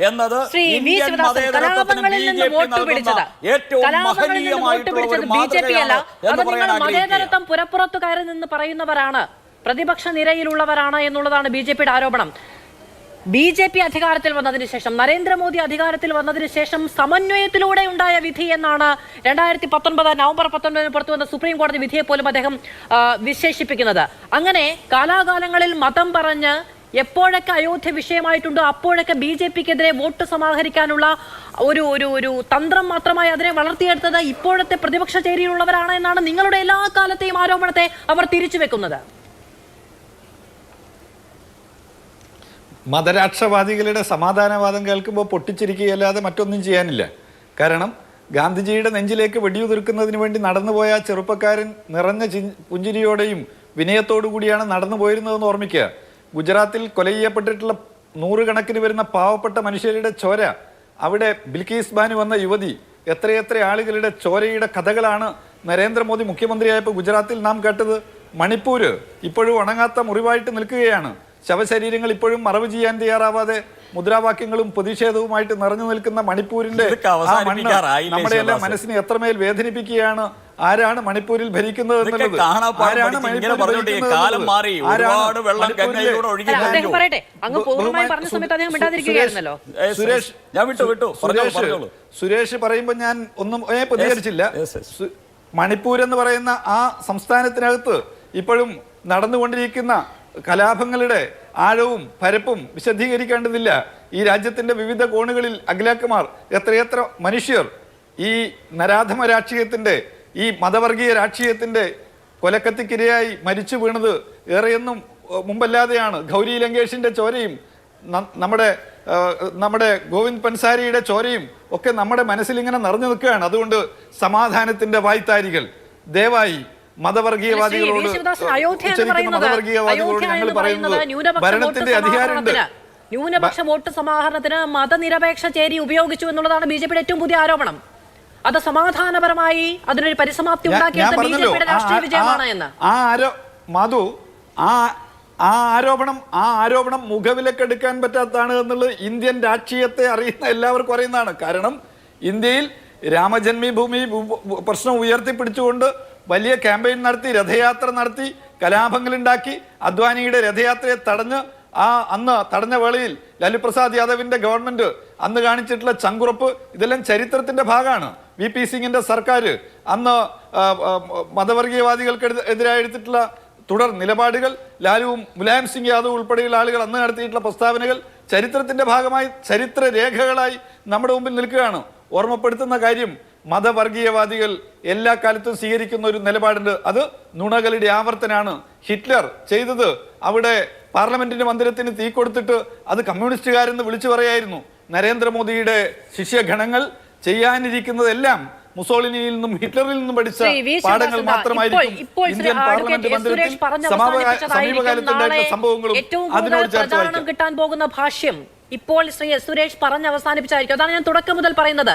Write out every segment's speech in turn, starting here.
എന്നത് Indian മതേതരത്വത്തിനും BJP നൽകുന്ന ഏറ്റവും മഹനീയമായിട്ടുള്ള ഒരു മാതൃകയാണ് എന്ന് പറയാൻ മതേതരത്വം പുറപ്പുറത്തു കയറി നിന്ന് പറയുന്നവരാണ്, പ്രതിപക്ഷ നിരയിലുള്ളവരാണ് എന്നുള്ളതാണ് ബി.ജെ.പിയുടെ ആരോപണം. ബി.ജെ.പി അധികാരത്തിൽ വന്നതിന് ശേഷം, നരേന്ദ്രമോദി അധികാരത്തിൽ വന്നതിന് ശേഷം സമന്വയത്തിലൂടെ ഉണ്ടായ വിധി എന്നാണ് 2019 നവംബർ 19 പുറത്തു വന്ന സുപ്രീം കോടതി വിധിയെ പോലും അദ്ദേഹം വിശേഷിപ്പിക്കുന്നത്. അങ്ങനെ കാലാകാലങ്ങളിൽ മതം പറഞ്ഞ് എപ്പോഴൊക്കെ അയോധ്യ വിഷയമായിട്ടുണ്ടോ അപ്പോഴൊക്കെ ബി.ജെ.പിക്കെതിരെ വോട്ട് സമാഹരിക്കാനുള്ള ഒരു തന്ത്രം മാത്രമായി അതിനെ വളർത്തിയെടുത്തത് ഇപ്പോഴത്തെ പ്രതിപക്ഷ ചേരിയിലുള്ളവരാണ് എന്നാണ് നിങ്ങളുടെ എല്ലാ കാലത്തെയും ആരോപണത്തെ അവർ തിരിച്ചു വെക്കുന്നത്. മതരാഷ്ട്രവാദികളുടെ സമാധാനവാദം കേൾക്കുമ്പോൾ പൊട്ടിച്ചിരിക്കുകയല്ലാതെ മറ്റൊന്നും ചെയ്യാനില്ല. കാരണം ഗാന്ധിജിയുടെ നെഞ്ചിലേക്ക് വെടിയുതിർക്കുന്നതിന് വേണ്ടി നടന്നുപോയ ചെറുപ്പക്കാരൻ നിറഞ്ഞ പുഞ്ചിരിയോടെയും വിനയത്തോടു കൂടിയാണ് നടന്നു പോയിരുന്നതെന്ന് ഓർമ്മിക്കുക. ഗുജറാത്തിൽ കൊല ചെയ്യപ്പെട്ടിട്ടുള്ള നൂറുകണക്കിന് വരുന്ന പാവപ്പെട്ട മനുഷ്യരുടെ ചോര, അവിടെ ബിൽക്കീസ് ബാനു വന്ന യുവതി, എത്രയെത്ര ആളുകളുടെ ചോരയുടെ കഥകളാണ് നരേന്ദ്രമോദി മുഖ്യമന്ത്രിയായപ്പോൾ ഗുജറാത്തിൽ നാം കേട്ടത്. മണിപ്പൂര് ഇപ്പോഴും ഉണങ്ങാത്ത മുറിവായിട്ട് നിൽക്കുകയാണ്. ശവശരീരങ്ങൾ ഇപ്പോഴും മറവ് ചെയ്യാൻ തയ്യാറാവാതെ മുദ്രാവാക്യങ്ങളും പ്രതിഷേധവുമായിട്ട് നിറഞ്ഞു നിൽക്കുന്ന മണിപ്പൂരിന്റെ നമ്മുടെ എല്ലാം മനസ്സിനെ എത്രമേൽ വേദനിപ്പിക്കുകയാണ്. ആരാണ് മണിപ്പൂരിൽ ഭരിക്കുന്നത് എന്നുള്ളത്, സുരേഷ് പറയുമ്പോ ഞാൻ ഒന്നും പ്രതികരിച്ചില്ല. മണിപ്പൂർ എന്ന് പറയുന്ന ആ സംസ്ഥാനത്തിനകത്ത് ഇപ്പോഴും നടന്നുകൊണ്ടിരിക്കുന്ന കലാപങ്ങളുടെ ആഴവും പരപ്പും വിശദീകരിക്കേണ്ടതില്ല. ഈ രാജ്യത്തിന്റെ വിവിധ കോണുകളിൽ അഖിലാക്കുമാർ, എത്രയെത്ര മനുഷ്യർ ഈ നരാധമ രാഷ്ട്രീയത്തിന്റെ, ഈ മതവർഗീയ രാഷ്ട്രീയത്തിന്റെ കൊലക്കത്തിക്കിരയായി മരിച്ചു വീണത് ഏറെയൊന്നും മുമ്പല്ലാതെയാണ്. ഗൗരി ലങ്കേഷിന്റെ ചോരയും നമ്മുടെ ഗോവിന്ദ് പൻസാരിയുടെ ചോരയും ഒക്കെ നമ്മുടെ മനസ്സിൽ ഇങ്ങനെ നിറഞ്ഞു നിൽക്കുകയാണ്. അതുകൊണ്ട് സമാധാനത്തിന്റെ വായ്ത്താരികൾ ദയവായി മതവർഗീയവാദികളോട് ഞങ്ങൾ പറയുന്നത് ഭരണത്തിന്റെ അധികാരമുണ്ട്. ന്യൂനപക്ഷ വോട്ട് സമാഹരണത്തിന് മതനിരപേക്ഷ ചേരി ഉപയോഗിച്ചു എന്നുള്ളതാണ് ബി.ജെ.പിയുടെ ഏറ്റവും പുതിയ ആരോപണം. അത് സമാധാനപരമായി അതിനൊരു പരിസമാപ്തി ഉണ്ടാക്കിയത് ബി.ജെ.പിയുടെ രാഷ്ട്രീയ വിജയമാണ് എന്ന് മധു ആ ആരോപണം മുഖവിലക്കെടുക്കാൻ പറ്റാത്തതാണ് എന്നുള്ളത് ഇന്ത്യൻ രാഷ്ട്രീയത്തെ അറിയുന്ന എല്ലാവർക്കും അറിയുന്നതാണ്. കാരണം ഇന്ത്യയിൽ രാമജന്മഭൂമി പ്രശ്നം ഉയർത്തിപ്പിടിച്ചുകൊണ്ട് വലിയ ക്യാമ്പയിൻ നടത്തി, രഥയാത്ര നടത്തി, കലാപങ്ങളുണ്ടാക്കി, അദ്വാനിയുടെ രഥയാത്രയെ തടഞ്ഞ് അന്ന് തടഞ്ഞ വേളയിൽ ലാലു പ്രസാദ് യാദവിന്റെ ഗവൺമെന്റ് അന്ന് കാണിച്ചിട്ടുള്ള ചങ്കുറപ്പ്, ഇതെല്ലാം ചരിത്രത്തിന്റെ ഭാഗമാണ്. വി പി സിംഗിന്റെ സർക്കാർ അന്ന് മതവർഗീയവാദികൾക്ക് എതിരായി എടുത്തിട്ടുള്ള തുടർ നിലപാടുകൾ, ലാലുവും മുലായം സിംഗ് യാദവ് ഉൾപ്പെടെയുള്ള ആളുകൾ അന്ന് നടത്തിയിട്ടുള്ള പ്രസ്താവനകൾ ചരിത്രത്തിന്റെ ഭാഗമായി, ചരിത്ര രേഖകളായി നമ്മുടെ മുമ്പിൽ നിൽക്കുകയാണ്. ഓർമ്മപ്പെടുത്തുന്ന കാര്യം, മതവർഗീയവാദികൾ എല്ലാ കാലത്തും സ്വീകരിക്കുന്ന ഒരു നിലപാടുണ്ട്. അത് നുണകളുടെ ആവർത്തനാണ്. ഹിറ്റ്ലർ ചെയ്തത് അവിടെ പാർലമെന്റിന്റെ മന്ദിരത്തിന് തീ കൊടുത്തിട്ട് അത് കമ്മ്യൂണിസ്റ്റുകാരെന്ന് വിളിച്ചു പറയായിരുന്നു. നരേന്ദ്രമോദിയുടെ ശിഷ്യഗണങ്ങൾ ചെയ്യാനിരിക്കുന്നതെല്ലാം മുസോളിനിയിൽ നിന്നും ഹിറ്റ്ലറിൽ നിന്നും പഠിച്ച പാഠങ്ങൾ മാത്രമായിരിക്കും. ഇന്ത്യൻ പാർലമെന്റ് മന്ദിരത്തിൽ സമീപകാലത്തുണ്ടായിട്ടുള്ള സംഭവങ്ങളും അതിനോട് ചേർത്ത് കിട്ടാൻ പോകുന്ന ഭാഷ്യം ഇപ്പോൾ സുരേഷ് പറഞ്ഞ് അവസാനിപ്പിച്ചായിരിക്കും. അതാണ് ഞാൻ തുടക്കം മുതൽ പറയുന്നത്.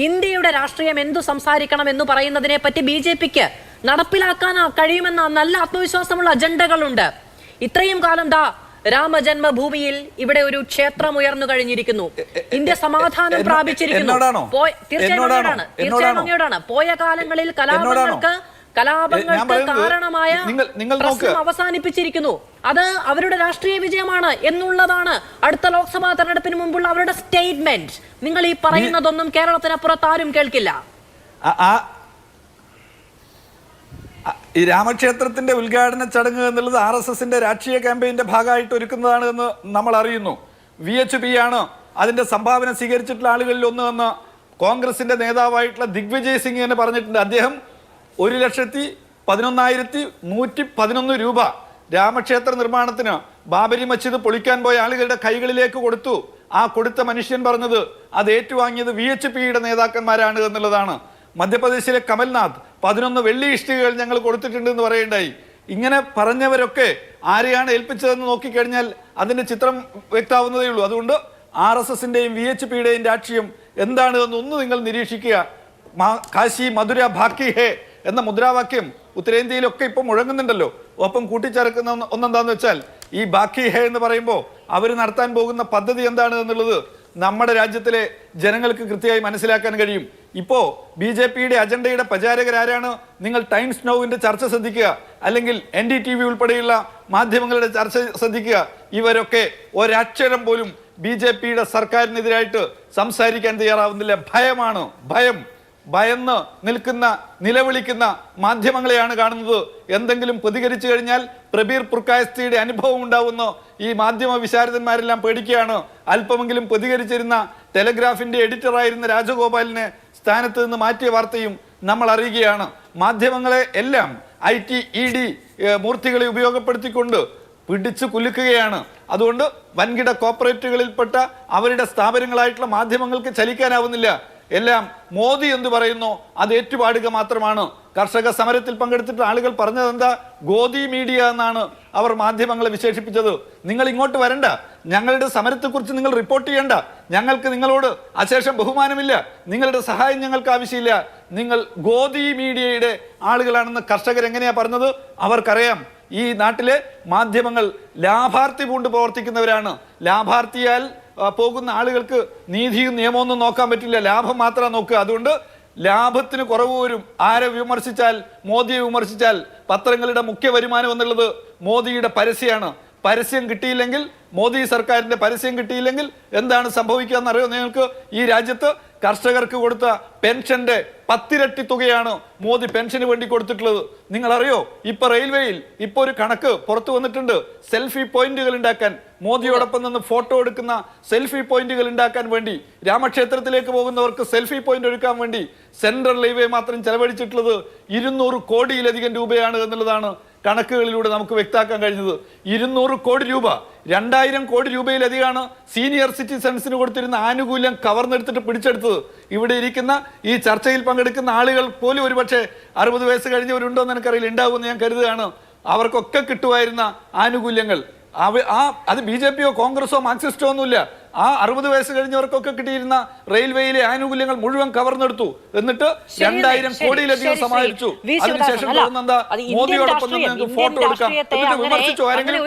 ഇന്ത്യയുടെ രാഷ്ട്രീയം എന്തു സംസാരിക്കണം എന്ന് പറയുന്നതിനെ പറ്റി ബി.ജെ.പിക്ക് നടപ്പിലാക്കാൻ കഴിയുമെന്ന നല്ല ആത്മവിശ്വാസമുള്ള അജണ്ടകളുണ്ട്. ഇത്രയും കാലം രാമജന്മഭൂമിയിൽ ഇവിടെ ഒരു ക്ഷേത്രം ഉയർന്നു കഴിഞ്ഞിരിക്കുന്നു. ഇന്ത്യ സമാധാനം പ്രാപിച്ചിരിക്കുന്നു. തീർച്ചയായും പോയ കാലങ്ങളിൽ കലാപങ്ങൾക്ക് കാരണമായ പ്രശ്നം അവസാനിപ്പിച്ചിരിക്കുന്നു. അത് അവരുടെ രാഷ്ട്രീയ വിജയമാണ് എന്നുള്ളതാണ് അടുത്ത ലോക്സഭാ തെരഞ്ഞെടുപ്പിന് മുമ്പുള്ള അവരുടെ സ്റ്റേറ്റ്മെന്റ്. നിങ്ങൾ ഈ പറയുന്നതൊന്നും കേരളത്തിനപ്പുറത്ത് ആരും കേൾക്കില്ല. ഈ രാമക്ഷേത്രത്തിന്റെ ഉദ്ഘാടന ചടങ്ങ് എന്നുള്ളത് RSSന്റെ രാഷ്ട്രീയ ക്യാമ്പയിന്റെ ഭാഗമായിട്ട് ഒരുക്കുന്നതാണ് എന്ന് നമ്മൾ അറിയുന്നു. VHP ആണ് അതിന്റെ സംഭാവന സ്വീകരിച്ചിട്ടുള്ള ആളുകളിൽ ഒന്ന് എന്ന് കോൺഗ്രസിന്റെ നേതാവായിട്ടുള്ള ദിഗ്വിജയ് സിംഗ് തന്നെ പറഞ്ഞിട്ടുണ്ട്. അദ്ദേഹം 1,11,111 രൂപ രാമക്ഷേത്ര നിർമ്മാണത്തിന് ബാബരി മസ്ജിദ് പൊളിക്കാൻ പോയ ആളുകളുടെ കൈകളിലേക്ക് കൊടുത്തു. ആ കൊടുത്ത മനുഷ്യൻ പറഞ്ഞത് അത് ഏറ്റുവാങ്ങിയത് VHPയുടെ നേതാക്കന്മാരാണ് എന്നുള്ളതാണ്. മധ്യപ്രദേശിലെ കമൽനാഥ് 11 വെള്ളി ഇഷ്ടികകൾ ഞങ്ങൾ കൊടുത്തിട്ടുണ്ട് എന്ന് പറയുണ്ടായി. ഇങ്ങനെ പറഞ്ഞവരൊക്കെ ആരെയാണ് ഏൽപ്പിച്ചതെന്ന് നോക്കിക്കഴിഞ്ഞാൽ അതിന്റെ ചിത്രം വ്യക്തമാവുന്നതേ ഉള്ളൂ. അതുകൊണ്ട് RSSന്റെയും VHPയുടെയും രാഷ്ട്രീയം എന്താണ് എന്നൊന്ന് നിങ്ങൾ നിരീക്ഷിക്കുക. കാശി മധുര ബാക്കി ഹേ എന്ന മുദ്രാവാക്യം ഉത്തരേന്ത്യയിലൊക്കെ ഇപ്പം മുഴങ്ങുന്നുണ്ടല്ലോ. ഒപ്പം കൂട്ടിച്ചേർക്കുന്ന ഒന്നെന്താന്ന് വെച്ചാൽ ഈ ബാക്കി ഹേ എന്ന് പറയുമ്പോൾ അവർ നടത്താൻ പോകുന്ന പദ്ധതി എന്താണ് എന്നുള്ളത് നമ്മുടെ രാജ്യത്തിലെ ജനങ്ങൾക്ക് കൃത്യമായി മനസ്സിലാക്കാൻ കഴിയും. ഇപ്പോ BJP-യുടെ അജണ്ടയുടെ പ്രചാരകരാരാണ്? നിങ്ങൾ ടൈംസ് നൗവിന്റെ ചർച്ച ശ്രദ്ധിക്കുക, അല്ലെങ്കിൽ NDTV ഉൾപ്പെടെയുള്ള മാധ്യമങ്ങളുടെ ചർച്ച ശ്രദ്ധിക്കുക. ഇവരൊക്കെ ഒരക്ഷരം പോലും BJP-യുടെ സർക്കാരിനെതിരായിട്ട് സംസാരിക്കാൻ തയ്യാറാവുന്നില്ല. ഭയമാണ്, ഭയന്ന് നിൽക്കുന്ന നിലവിളിക്കുന്ന മാധ്യമങ്ങളെയാണ് കാണുന്നത്. എന്തെങ്കിലും പ്രതികരിച്ചു കഴിഞ്ഞാൽ പ്രബീർ പുർക്കായസ്തിയുടെ അനുഭവം ഉണ്ടാവുന്ന ഈ മാധ്യമ വിശാരദന്മാരെല്ലാം പേടിക്കുകയാണ്. അല്പമെങ്കിലും പ്രതികരിച്ചിരുന്ന ടെലഗ്രാഫിന്റെ എഡിറ്ററായിരുന്ന രാജഗോപാലിനെ സ്ഥാനത്ത് നിന്ന് മാറ്റിയ വാർത്തയും നമ്മൾ അറിയുകയാണ്. മാധ്യമങ്ങളെ എല്ലാം IT ED മൂർത്തികളെ ഉപയോഗപ്പെടുത്തിക്കൊണ്ട് പിടിച്ചു കുലുക്കുകയാണ്. അതുകൊണ്ട് വൻകിട കോർപ്പറേറ്റുകളിൽപ്പെട്ട അവരുടെ സ്ഥാപനങ്ങളായിട്ടുള്ള മാധ്യമങ്ങൾക്ക് ചലിക്കാനാവുന്നില്ല. എല്ലാം മോദി എന്ന് പറയുന്നു, അത് ഏറ്റുപാടുക മാത്രമാണ്. കർഷക സമരത്തിൽ പങ്കെടുത്തിട്ട് ആളുകൾ പറഞ്ഞത് എന്താ? ഗോദി മീഡിയ എന്നാണ് അവർ മാധ്യമങ്ങളെ വിശേഷിപ്പിച്ചത്. നിങ്ങൾ ഇങ്ങോട്ട് വരണ്ട, ഞങ്ങളുടെ സമരത്തെക്കുറിച്ച് നിങ്ങൾ റിപ്പോർട്ട് ചെയ്യണ്ട, ഞങ്ങൾക്ക് നിങ്ങളോട് അശേഷം ബഹുമാനമില്ല, നിങ്ങളുടെ സഹായം ഞങ്ങൾക്ക് ആവശ്യമില്ല, നിങ്ങൾ ഗോദി മീഡിയയുടെ ആളുകളാണെന്ന് കർഷകർ എങ്ങനെയാ പറഞ്ഞത്? അവർക്കറിയാം ഈ നാട്ടിലെ മാധ്യമങ്ങൾ ലാഭാർത്ഥി പൂണ്ട് പ്രവർത്തിക്കുന്നവരാണ്. ലാഭാർത്ഥിയാൽ പോകുന്ന ആളുകൾക്ക് നീതിയും നിയമമൊന്നും നോക്കാൻ പറ്റില്ല, ലാഭം മാത്രമാണ് നോക്കുക. അതുകൊണ്ട് ലാഭത്തിന് കുറവ് വരും. ആരെ വിമർശിച്ചാൽ, മോദിയെ വിമർശിച്ചാൽ പത്രങ്ങളുടെ മുഖ്യ വരുമാനം എന്നുള്ളത് മോദിയുടെ പരസ്യമാണ്. പരസ്യം കിട്ടിയില്ലെങ്കിൽ, മോദി സർക്കാരിന്റെ പരസ്യം കിട്ടിയില്ലെങ്കിൽ എന്താണ് സംഭവിക്കുക എന്നറിയോ നിങ്ങൾക്ക്? ഈ രാജ്യത്ത് കർഷകർക്ക് കൊടുത്ത പെൻഷന്റെ 10 ഇരട്ടി തുകയാണ് മോദി പെൻഷന് വേണ്ടി കൊടുത്തിട്ടുള്ളത്. നിങ്ങൾ അറിയോ? ഇപ്പൊ റെയിൽവേയിൽ ഇപ്പൊ ഒരു കണക്ക് പുറത്തു വന്നിട്ടുണ്ട്. സെൽഫി പോയിന്റുകൾ ഉണ്ടാക്കാൻ, മോദിയോടൊപ്പം നിന്ന് ഫോട്ടോ എടുക്കുന്ന സെൽഫി പോയിന്റുകൾ ഉണ്ടാക്കാൻ വേണ്ടി, രാമക്ഷേത്രത്തിലേക്ക് പോകുന്നവർക്ക് സെൽഫി പോയിന്റ് ഒരുക്കാൻ വേണ്ടി സെൻട്രൽ റെയിൽവേ മാത്രം ചെലവഴിച്ചിട്ടുള്ളത് 200 കോടിയിലധികം രൂപയാണ് എന്നുള്ളതാണ് കണക്കുകളിലൂടെ നമുക്ക് വ്യക്തമാക്കാൻ കഴിഞ്ഞത്. 200 കോടി രൂപ, 2000 കോടി രൂപയിലധികമാണ് സീനിയർ സിറ്റിസൺസിന് കൊടുത്തിരുന്ന ആനുകൂല്യം കവർന്നെടുത്തിട്ട് പിടിച്ചെടുത്തത്. ഇവിടെ ഇരിക്കുന്ന ഈ ചർച്ചയിൽ പങ്കെടുക്കുന്ന ആളുകൾ പോലും ഒരുപക്ഷെ 60 വയസ്സ് കഴിഞ്ഞവരുണ്ടോ എന്ന് എനിക്കറിയില്ല, ഉണ്ടാവുമെന്ന് ഞാൻ കരുതുകയാണ്. അവർക്കൊക്കെ കിട്ടുമായിരുന്ന ആനുകൂല്യങ്ങൾ അത് BJP-യോ കോൺഗ്രസോ മാർക്സിസ്റ്റോ ഒന്നുമില്ല. ആ 60 വയസ്സ് കഴിഞ്ഞവർക്കൊക്കെ കിട്ടിയിരുന്ന റെയിൽവേയിലെ ആനുകൂല്യങ്ങൾ മുഴുവൻ കവർന്നെടുത്തു. എന്നിട്ട് 2000 കോടിയിലധികം സമാഹരിച്ചു. അതിനുശേഷം തോന്നുന്നെന്താ? മോദിയോടൊപ്പം നിന്ന് ഫോട്ടോ എടുക്കാം, എന്നിട്ട് വിമർശിച്ചു ആരെങ്കിലും.